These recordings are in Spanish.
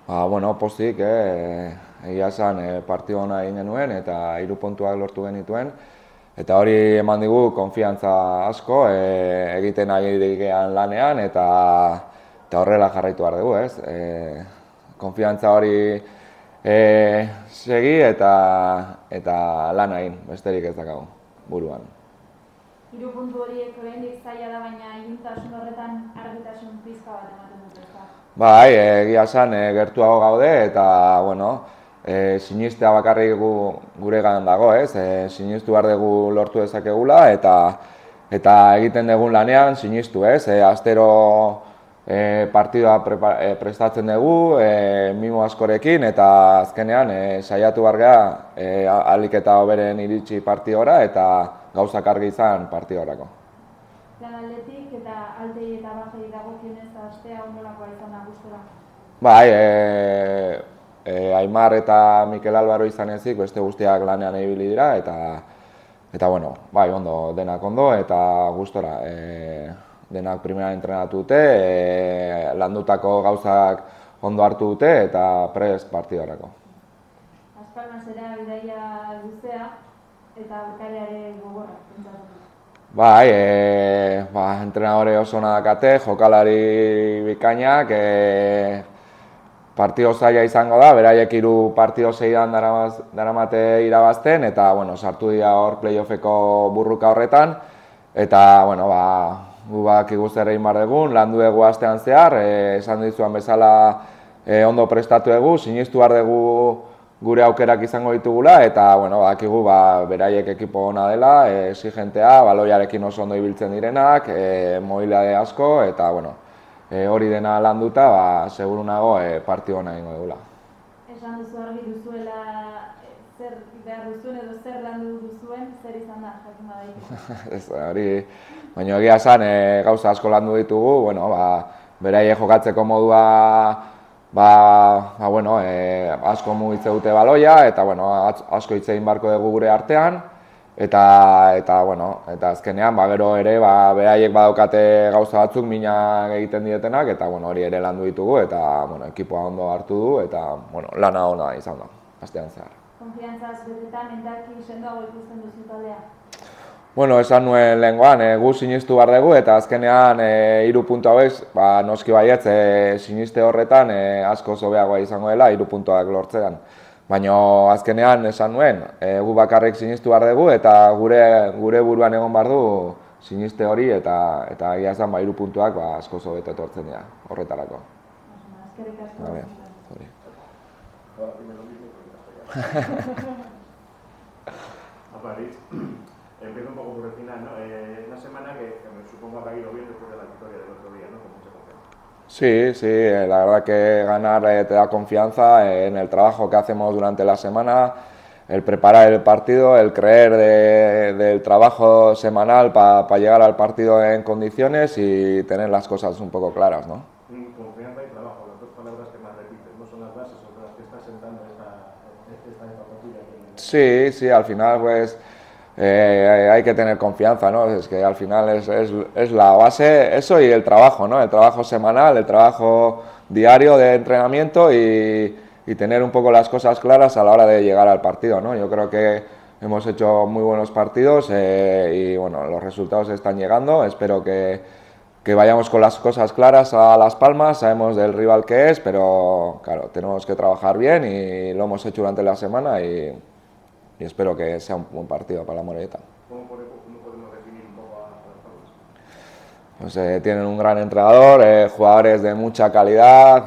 Bueno, pozik, egia esan partio ona egin genuen eta 3 puntuak lortu genituen. Eta hori eman digu konfiantza asko, egiten ari digean lanean eta horrela jarraitu behar dugu, ez? Konfiantza hori segi eta lan egin, besterik ez dakagu buruan. 3 puntu horiek oraindik zaila da, baina iluntasun horretan argitasun pizka bat ematen dute, ezta? Bai, egia esan gertuago gaude eta, bueno, sinistea bakarrik guregan dago, ez? Sinistu behar dugu lortu dezakegula eta egiten dugun lanean sinistu, ez? Astero partidua prestatzen dugu, mimo askorekin eta azkenean saiatu behar gara ahalik eta hoberen iritsi partidora eta gauzak argi izan partidorako. Lan aldetik eta aldei eta bajei dagokionez astea ondolakoa izan da gustora? Bai, Aimar eta Mikel Álvaro izan ezik, beste guztiak lanean ibili dira eta bueno, bai, ondo, denak ondo eta gustora. Denak primera entrenatu dute, landutako gauzak ondo hartu dute eta prest partidorako. Aspalma zera bidaia luzea eta aurkareare gogorra, pentsatzen dut. Bai, entrenadore oso ona dakate, jokalari bikainak, partido zaila izango da, beraiek 3 partido zeidan daramate irabazten eta bueno, sartu dira hor playoffeko burruka horretan eta bueno, gu badakigu zer egin behar dugun, landu dugu astean zehar, esan dizuan bezala ondo prestatu dugu, sinistu behar dugu gure aukerak izango ditugula eta bueno, badakigu beraiek ekipo ona dela, exigentea, baloiarekin oso ondo ibiltzen direnak, mobilitate asko eta bueno, hori dena landuta, seguru nago partio ona egingo dugula. Esan duzu argi duzuela zer behar duzuen edo zer landu duzuen, zer izan da, jakin badaitu? Ez, hori, baina egia esan gauza asko landu ditugu, bueno, beraiek jokatzeko modua bueno, asko mugitze dute baloia eta bueno, asko hitz egin beharko dugu gure artean eta bueno, eta azkenean gero ere beraiek badaukate gauza batzuk minak egiten dietenak eta bueno, hori ere landu ditugu eta bueno, ekipoa ondo hartu du eta bueno, lana ona izan da, astean zehar. Konfiantzaz beteta mentalki sendoago ikusten duzu taldea? Bueno, esan nuen lehengoan, gu sinistu behar dugu eta azkenean 3 puntu hauek, noski baietz, siniste horretan asko hobeagoa izango dela 3 puntuak lortzean. Baina azkenean esan nuen, gu bakarrik sinistu behar dugu eta gure buruan egon behar du siniste hori eta egia esan 3 puntuak asko hobeto etortzen dira horretarako. Eskerrik asko. Vale, Aparís. Empiezo un poco por el final, ¿no? Es una semana que me supongo habrá ido bien después de la victoria del otro día, ¿no? Con mucha confianza. Sí, la verdad que ganar te da confianza en el trabajo que hacemos durante la semana, el preparar el partido, el creer del trabajo semanal para llegar al partido en condiciones y tener las cosas un poco claras, ¿no? Confianza y trabajo, las dos palabras que más repites, ¿no? Son las bases sobre las que estás sentando esta etapa tuya. Sí, al final pues hay que tener confianza, ¿no? Es que al final es la base, eso y el trabajo, ¿no? El trabajo semanal, el trabajo diario de entrenamiento y tener un poco las cosas claras a la hora de llegar al partido, ¿no? Yo creo que hemos hecho muy buenos partidos y bueno, los resultados están llegando, espero que vayamos con las cosas claras a Las Palmas, sabemos del rival que es, pero claro, tenemos que trabajar bien y lo hemos hecho durante la semana y espero que sea un buen partido para la Morelleta. ¿Cómo podemos definir un poco a Las Palmas? Pues tienen un gran entrenador, jugadores de mucha calidad,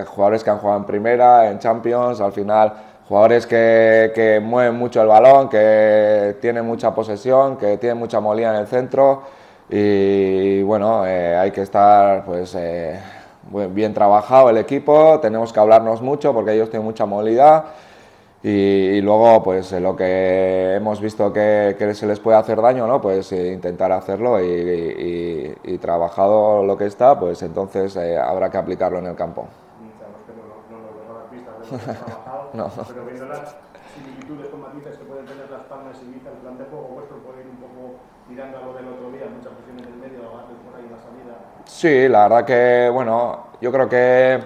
jugadores que han jugado en primera, en Champions, al final jugadores que mueven mucho el balón, que tienen mucha posesión, que tienen mucha molía en el centro y bueno, hay que estar pues bien trabajado el equipo, tenemos que hablarnos mucho porque ellos tienen mucha movilidad. Y luego, pues lo que hemos visto que se les puede hacer daño, ¿no? Pues intentar hacerlo y trabajado lo que está, pues entonces habrá que aplicarlo en el campo. Sabemos que no nos deja las pistas de lo que hemos trabajado, No. Pero viendo las similitudes con matices que pueden tener Las Palmas y Ibiza, el plan de juego vuestro puede ir un poco tirando a lo del otro día, mucha presión en el medio, antes por ahí la salida. Sí, la verdad que, bueno, yo creo que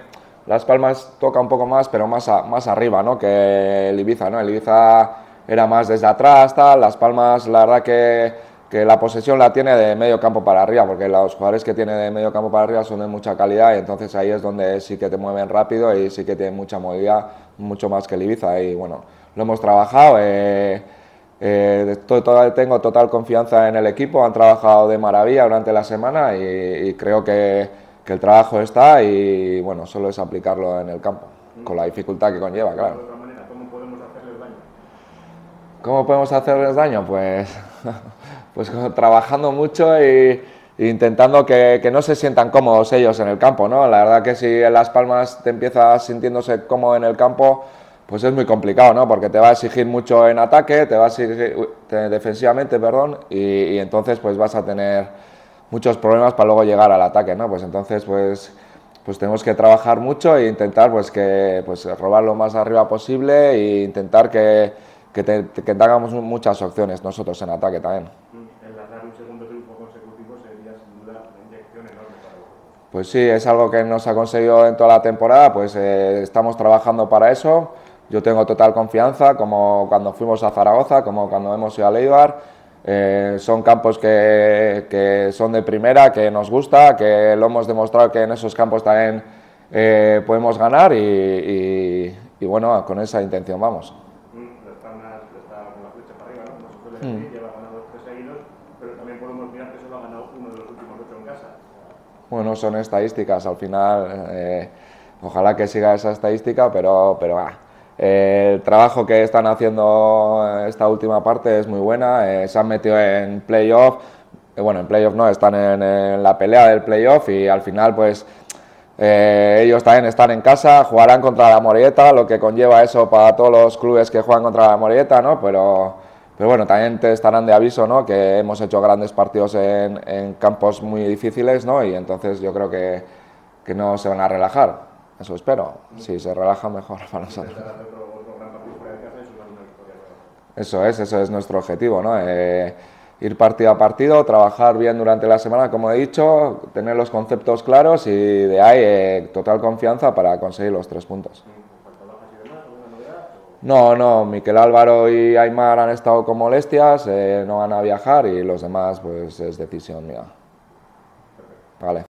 Las Palmas toca un poco más, pero más arriba, ¿no?, que el Ibiza, ¿no? El Ibiza era más desde atrás, tal. Las Palmas, la verdad que la posesión la tiene de medio campo para arriba, porque los jugadores que tiene de medio campo para arriba son de mucha calidad, y entonces ahí es donde sí que te mueven rápido y sí que tienen mucha movilidad, mucho más que el Ibiza, y bueno, lo hemos trabajado. Tengo total confianza en el equipo, han trabajado de maravilla durante la semana y creo que el trabajo está, y bueno, solo es aplicarlo en el campo, con la dificultad que conlleva, claro. De otra manera, ¿cómo podemos hacerles daño? ¿Cómo podemos hacerles daño? Pues trabajando mucho e intentando que no se sientan cómodos ellos en el campo, ¿no? La verdad que si en Las Palmas te empiezas sintiéndose cómodo en el campo, pues es muy complicado, ¿no? Porque te va a exigir mucho en ataque, te va a exigir defensivamente, perdón, y entonces pues vas a tener muchos problemas para luego llegar al ataque, ¿no? Pues entonces pues tenemos que trabajar mucho e intentar pues robar lo más arriba posible e intentar que tengamos muchas opciones nosotros en ataque también. Enlazar un segundo triunfo consecutivo sería sin duda una inyección enorme para vosotros. Pues sí, es algo que nos ha conseguido en toda la temporada, pues estamos trabajando para eso. Yo tengo total confianza, como cuando fuimos a Zaragoza, como cuando hemos ido a Eibar. Son campos que son de primera, que nos gusta, que lo hemos demostrado que en esos campos también podemos ganar, y bueno, con esa intención vamos. Las Palmas está con la flecha para arriba, ¿no? Como se suele decir, lleva ganado 3 seguidos, pero también podemos mirar que solo ha ganado uno de los últimos 8 en casa. Bueno, son estadísticas, al final, ojalá que siga esa estadística, pero el trabajo que están haciendo esta última parte es muy buena. Se han metido en playoff, bueno, en playoff no, están en la pelea del playoff, y al final pues ellos también están en casa, jugarán contra la Morelleta, lo que conlleva eso para todos los clubes que juegan contra la Morelleta, ¿no? Pero bueno, también te estarán de aviso, ¿no?, que hemos hecho grandes partidos en campos muy difíciles, ¿no? Y entonces yo creo que no se van a relajar, eso espero. Si se relajan, mejor para nosotros. Eso es nuestro objetivo, ¿no? Ir partido a partido, trabajar bien durante la semana, como he dicho, tener los conceptos claros, y de ahí total confianza para conseguir los 3 puntos. No, Miquel Álvaro y Aimar han estado con molestias, no van a viajar, y los demás pues es decisión mía. Vale.